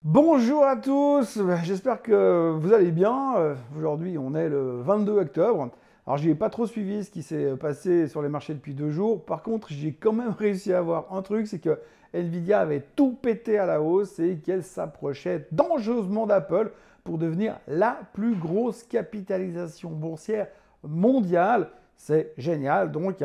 Bonjour à tous, j'espère que vous allez bien. Aujourd'hui, on est le 22 octobre. Alors, je n'ai pas trop suivi ce qui s'est passé sur les marchés depuis 2 jours. Par contre, j'ai quand même réussi à voir un truc, c'est que Nvidia avait tout pété à la hausse et qu'elle s'approchait dangereusement d'Apple pour devenir la plus grosse capitalisation boursière mondiale. C'est génial, donc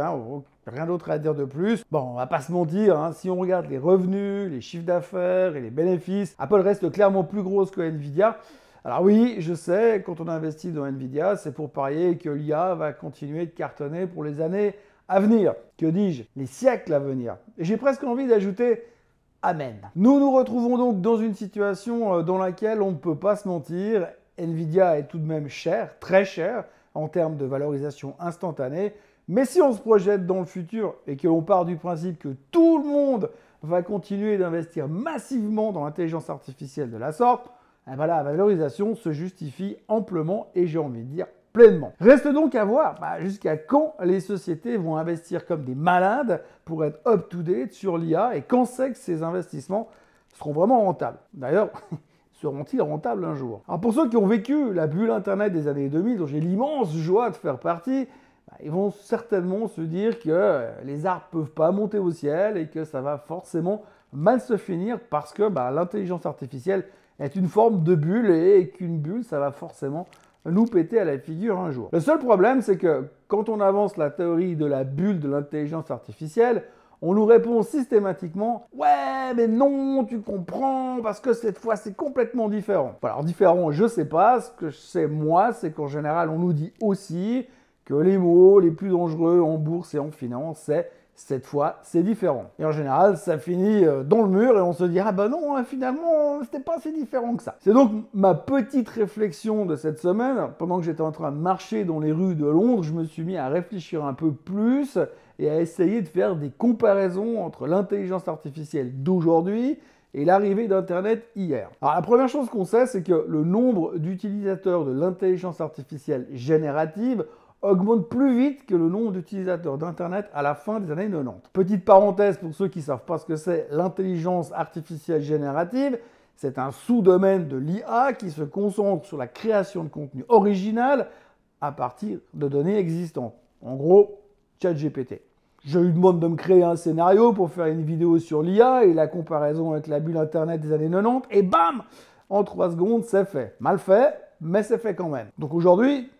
rien d'autre à dire de plus. Bon, on va pas se mentir, si on regarde les revenus, les chiffres d'affaires et les bénéfices, Apple reste clairement plus grosse que Nvidia. Alors oui, je sais, quand on investit dans Nvidia, c'est pour parier que l'IA va continuer de cartonner pour les années à venir. Que dis-je? Les siècles à venir. Et j'ai presque envie d'ajouter Amen. Nous nous retrouvons donc dans une situation dans laquelle on ne peut pas se mentir. Nvidia est tout de même cher, très cher, en termes de valorisation instantanée. Mais si on se projette dans le futur et que l'on part du principe que tout le monde va continuer d'investir massivement dans l'intelligence artificielle de la sorte, eh ben la valorisation se justifie amplement et j'ai envie de dire pleinement. Reste donc à voir jusqu'à quand les sociétés vont investir comme des malades pour être up-to-date sur l'IA et quand c'est que ces investissements seront vraiment rentables. D'ailleurs, seront-ils rentables un jour? Alors pour ceux qui ont vécu la bulle Internet des années 2000, dont j'ai l'immense joie de faire partie, ils vont certainement se dire que les arbres ne peuvent pas monter au ciel et que ça va forcément mal se finir parce que l'intelligence artificielle est une forme de bulle et qu'une bulle, ça va forcément nous péter à la figure un jour. Le seul problème, c'est que quand on avance la théorie de la bulle de l'intelligence artificielle, on nous répond systématiquement « Ouais, mais non, tu comprends, parce que cette fois, c'est complètement différent. » Alors différent, je sais pas. Ce que je sais, moi, c'est qu'en général, on nous dit aussi que les mots les plus dangereux en bourse et en finance, c'est cette fois, c'est différent. Et en général, ça finit dans le mur et on se dit ah ben non, finalement, c'était pas si différent que ça. C'est donc ma petite réflexion de cette semaine. Pendant que j'étais en train de marcher dans les rues de Londres, je me suis mis à réfléchir un peu plus et à essayer de faire des comparaisons entre l'intelligence artificielle d'aujourd'hui et l'arrivée d'Internet hier. Alors la première chose qu'on sait, c'est que le nombre d'utilisateurs de l'intelligence artificielle générative augmente plus vite que le nombre d'utilisateurs d'Internet à la fin des années 90. Petite parenthèse pour ceux qui ne savent pas ce que c'est l'intelligence artificielle générative, c'est un sous-domaine de l'IA qui se concentre sur la création de contenu original à partir de données existantes. En gros, ChatGPT. Je lui demande de me créer un scénario pour faire une vidéo sur l'IA et la comparaison avec la bulle Internet des années 90, et bam, en 3 secondes, c'est fait. Mal fait, mais c'est fait quand même. Donc aujourd'hui,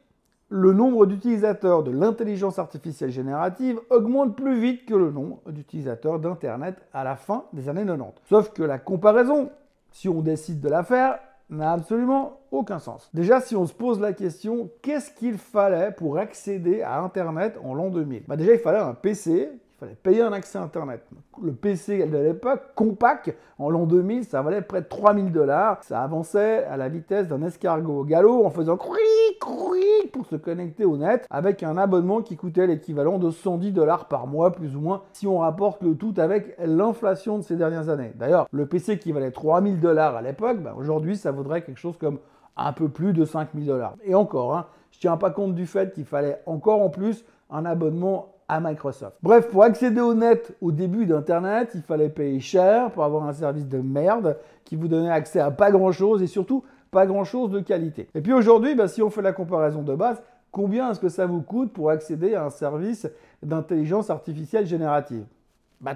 le nombre d'utilisateurs de l'intelligence artificielle générative augmente plus vite que le nombre d'utilisateurs d'Internet à la fin des années 90. Sauf que la comparaison, si on décide de la faire, n'a absolument aucun sens. Déjà, si on se pose la question, qu'est-ce qu'il fallait pour accéder à Internet en l'an 2000? Déjà, il fallait un PC, il fallait payer un accès à Internet. Le PC de l'époque, compact, en l'an 2000, ça valait près de 3000 $. Ça avançait à la vitesse d'un escargot au galop en faisant cric, cric pour se connecter au net avec un abonnement qui coûtait l'équivalent de 110 $ par mois, plus ou moins, si on rapporte le tout avec l'inflation de ces dernières années. D'ailleurs, le PC qui valait 3000 $ à l'époque, aujourd'hui, ça vaudrait quelque chose comme un peu plus de 5000 $. Et encore, je ne tiens pas compte du fait qu'il fallait encore en plus un abonnement à Microsoft. Bref, pour accéder au net au début d'Internet, il fallait payer cher pour avoir un service de merde qui vous donnait accès à pas grand-chose et surtout pas grand-chose de qualité. Et puis aujourd'hui, si on fait la comparaison de base, combien est-ce que ça vous coûte pour accéder à un service d'intelligence artificielle générative?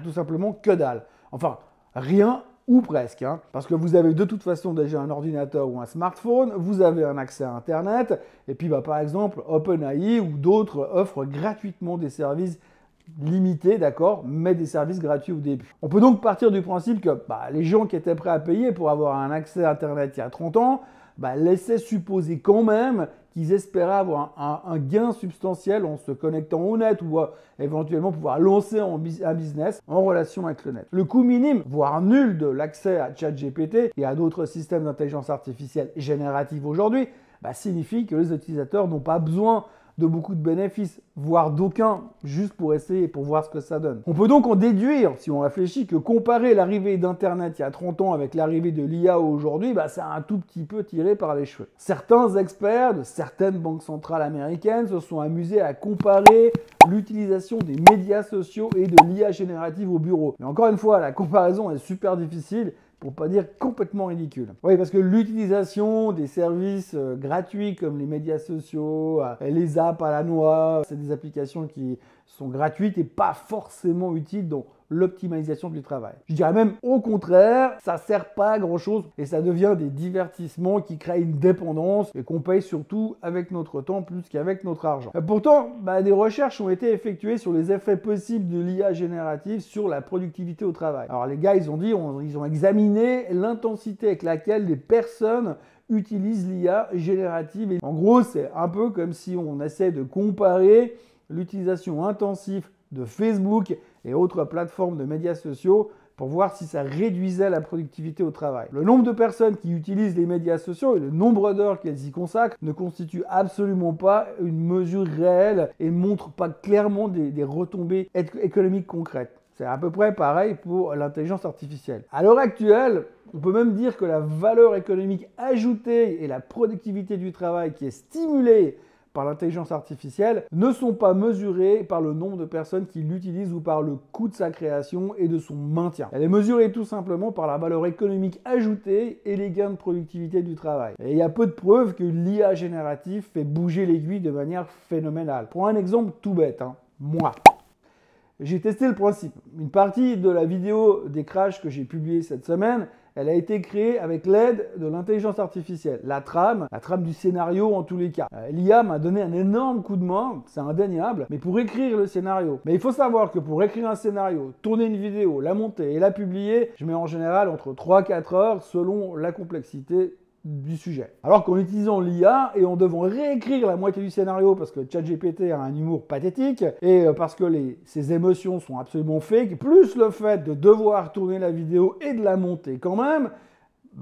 Tout simplement que dalle. Enfin, rien ou presque, parce que vous avez de toute façon déjà un ordinateur ou un smartphone, vous avez un accès à Internet, et puis par exemple OpenAI ou d'autres offrent gratuitement des services limités, d'accord, mais des services gratuits au début. On peut donc partir du principe que les gens qui étaient prêts à payer pour avoir un accès à Internet il y a 30 ans, laissaient supposer quand même qu'ils espéraient avoir un gain substantiel en se connectant au net ou éventuellement pouvoir lancer un business en relation avec le net. Le coût minime, voire nul de l'accès à ChatGPT et à d'autres systèmes d'intelligence artificielle générative aujourd'hui, signifie que les utilisateurs n'ont pas besoin de beaucoup de bénéfices, voire d'aucun, juste pour essayer, pour voir ce que ça donne. On peut donc en déduire, si on réfléchit, que comparer l'arrivée d'Internet il y a 30 ans avec l'arrivée de l'IA aujourd'hui, c'est un tout petit peu tiré par les cheveux. Certains experts de certaines banques centrales américaines se sont amusés à comparer l'utilisation des médias sociaux et de l'IA générative au bureau. Mais encore une fois, la comparaison est super difficile pour pas dire complètement ridicule. Oui, parce que l'utilisation des services gratuits comme les médias sociaux, les apps à la noix, c'est des applications qui sont gratuites et pas forcément utiles dans l'optimisation du travail. Je dirais même au contraire, ça sert pas à grand chose et ça devient des divertissements qui créent une dépendance et qu'on paye surtout avec notre temps plus qu'avec notre argent. Pourtant, des recherches ont été effectuées sur les effets possibles de l'IA générative sur la productivité au travail. Alors les gars, ils ont examiné l'intensité avec laquelle les personnes utilisent l'IA générative. Et en gros, c'est un peu comme si on essaie de comparer l'utilisation intensive de Facebook et autres plateformes de médias sociaux pour voir si ça réduisait la productivité au travail. Le nombre de personnes qui utilisent les médias sociaux et le nombre d'heures qu'elles y consacrent ne constitue absolument pas une mesure réelle et ne montre pas clairement des retombées économiques concrètes. C'est à peu près pareil pour l'intelligence artificielle. À l'heure actuelle, on peut même dire que la valeur économique ajoutée et la productivité du travail qui est stimulée par l'intelligence artificielle ne sont pas mesurées par le nombre de personnes qui l'utilisent ou par le coût de sa création et de son maintien. Elle est mesurée tout simplement par la valeur économique ajoutée et les gains de productivité du travail. Et il y a peu de preuves que l'IA générative fait bouger l'aiguille de manière phénoménale. Pour un exemple tout bête, moi. J'ai testé le principe. Une partie de la vidéo des crashs que j'ai publiée cette semaine, elle a été créée avec l'aide de l'intelligence artificielle. La trame du scénario en tous les cas. L'IA m'a donné un énorme coup de main, c'est indéniable, mais pour écrire le scénario. Mais il faut savoir que pour écrire un scénario, tourner une vidéo, la monter et la publier, je mets en général entre 3 et 4 heures selon la complexité du sujet. Alors qu'en utilisant l'IA et en devant réécrire la moitié du scénario parce que ChatGPT a un humour pathétique et parce que ses émotions sont absolument fake, plus le fait de devoir tourner la vidéo et de la monter quand même,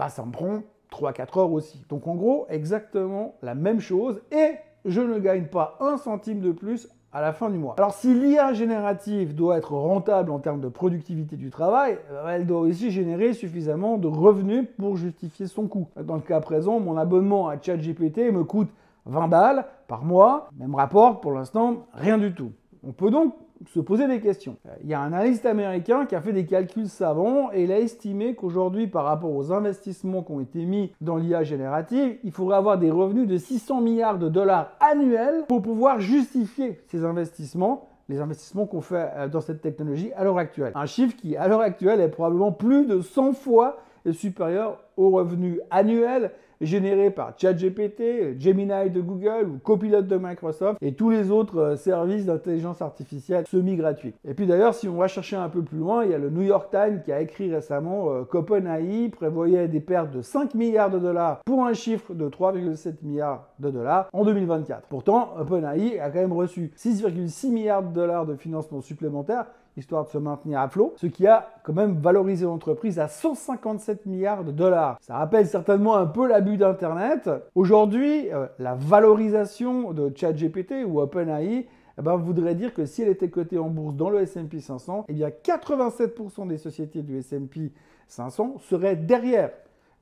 ça me prend 3-4 heures aussi. Donc en gros, exactement la même chose et je ne gagne pas un centime de plus à la fin du mois. Alors si l'IA générative doit être rentable en termes de productivité du travail, elle doit aussi générer suffisamment de revenus pour justifier son coût. Dans le cas présent, mon abonnement à ChatGPT me coûte 20 balles par mois, mais me rapporte pour l'instant rien du tout. On peut donc se poser des questions. Il y a un analyste américain qui a fait des calculs savants et il a estimé qu'aujourd'hui, par rapport aux investissements qui ont été mis dans l'IA générative, il faudrait avoir des revenus de 600 milliards de dollars annuels pour pouvoir justifier ces investissements, les investissements qu'on fait dans cette technologie à l'heure actuelle. Un chiffre qui, à l'heure actuelle, est probablement plus de 100 fois supérieur aux revenus annuels générés par ChatGPT, Gemini de Google ou Copilot de Microsoft et tous les autres services d'intelligence artificielle semi-gratuits. Et puis d'ailleurs, si on va chercher un peu plus loin, il y a le New York Times qui a écrit récemment qu'OpenAI prévoyait des pertes de 5 milliards de dollars pour un chiffre de 3,7 milliards de dollars en 2024. Pourtant, OpenAI a quand même reçu 6,6 milliards de dollars de financement supplémentaire histoire de se maintenir à flot, ce qui a quand même valorisé l'entreprise à 157 milliards de dollars. Ça rappelle certainement un peu l'abus d'Internet. Aujourd'hui, la valorisation de ChatGPT ou OpenAI voudrait dire que si elle était cotée en bourse dans le S&P 500, 87% des sociétés du S&P 500 seraient derrière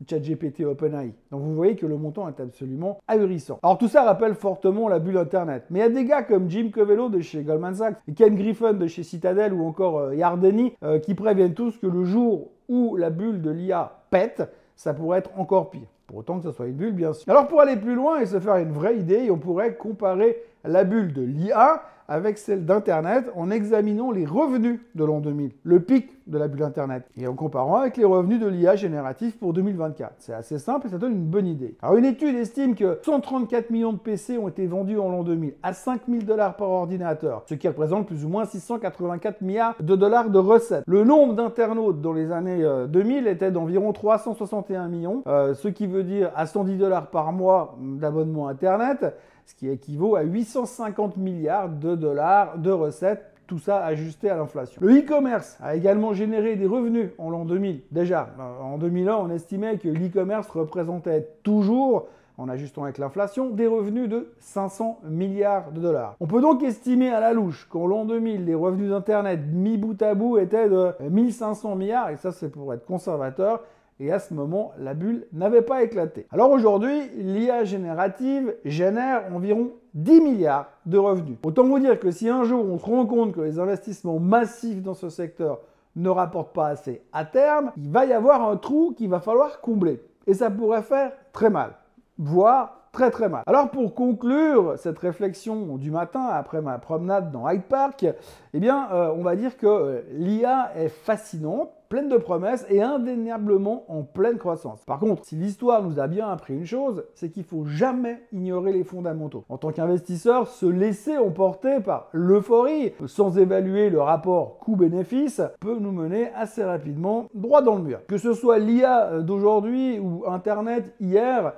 ChatGPT et OpenAI. Donc vous voyez que le montant est absolument ahurissant. Alors tout ça rappelle fortement la bulle Internet. Mais il y a des gars comme Jim Covello de chez Goldman Sachs, et Ken Griffin de chez Citadel ou encore Yardeni qui préviennent tous que le jour où la bulle de l'IA pète, ça pourrait être encore pire. Pour autant que ce soit une bulle, bien sûr. Alors pour aller plus loin et se faire une vraie idée, on pourrait comparer la bulle de l'IA avec celle d'Internet en examinant les revenus de l'an 2000, le pic de la bulle Internet, et en comparant avec les revenus de l'IA générative pour 2024. C'est assez simple et ça donne une bonne idée. Alors une étude estime que 134 millions de PC ont été vendus en l'an 2000 à 5 000 $ par ordinateur, ce qui représente plus ou moins 684 milliards de dollars de recettes. Le nombre d'internautes dans les années 2000 était d'environ 361 millions, ce qui veut dire à 110 $ par mois d'abonnement Internet, ce qui équivaut à 850 milliards de dollars de recettes, tout ça ajusté à l'inflation. Le e-commerce a également généré des revenus en l'an 2000. Déjà, en 2001, on estimait que l'e-commerce représentait toujours, en ajustant avec l'inflation, des revenus de 500 milliards de dollars. On peut donc estimer à la louche qu'en l'an 2000, les revenus d'Internet mis bout à bout étaient de 1500 milliards, et ça c'est pour être conservateur. Et à ce moment, la bulle n'avait pas éclaté. Alors aujourd'hui, l'IA générative génère environ 10 milliards de revenus. Autant vous dire que si un jour on se rend compte que les investissements massifs dans ce secteur ne rapporte pas assez à terme, il va y avoir un trou qu'il va falloir combler. Et ça pourrait faire très mal, voire très très mal. Alors pour conclure cette réflexion du matin après ma promenade dans Hyde Park, eh bien on va dire que l'IA est fascinante, pleine de promesses et indéniablement en pleine croissance. Par contre, si l'histoire nous a bien appris une chose, c'est qu'il ne faut jamais ignorer les fondamentaux. En tant qu'investisseur, se laisser emporter par l'euphorie sans évaluer le rapport coût-bénéfice peut nous mener assez rapidement droit dans le mur. Que ce soit l'IA d'aujourd'hui ou Internet hier,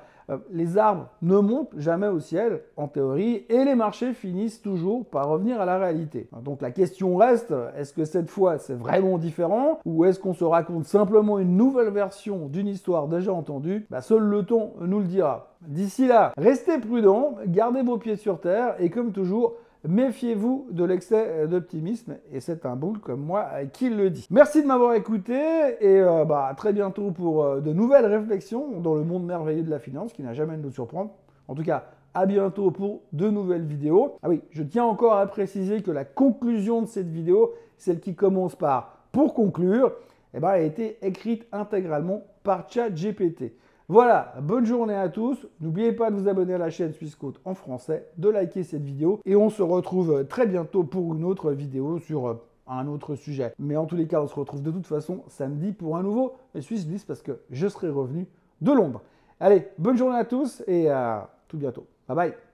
les arbres ne montent jamais au ciel, en théorie, et les marchés finissent toujours par revenir à la réalité. Donc la question reste, est-ce que cette fois c'est vraiment différent, ou est-ce qu'on se raconte simplement une nouvelle version d'une histoire déjà entendue? Seul le temps nous le dira. D'ici là, restez prudents, gardez vos pieds sur terre, et comme toujours, méfiez-vous de l'excès d'optimisme, et c'est un boule comme moi qui le dit. Merci de m'avoir écouté, et à très bientôt pour de nouvelles réflexions dans le monde merveilleux de la finance, qui n'a jamais à nous surprendre. En tout cas, à bientôt pour de nouvelles vidéos. Ah oui, je tiens encore à préciser que la conclusion de cette vidéo, celle qui commence par « pour conclure », a été écrite intégralement par ChatGPT. Voilà, bonne journée à tous. N'oubliez pas de vous abonner à la chaîne Swissquote en français, de liker cette vidéo et on se retrouve très bientôt pour une autre vidéo sur un autre sujet. Mais en tous les cas, on se retrouve de toute façon samedi pour un nouveau Swiss Bliss parce que je serai revenu de Londres. Allez, bonne journée à tous et à tout bientôt. Bye bye.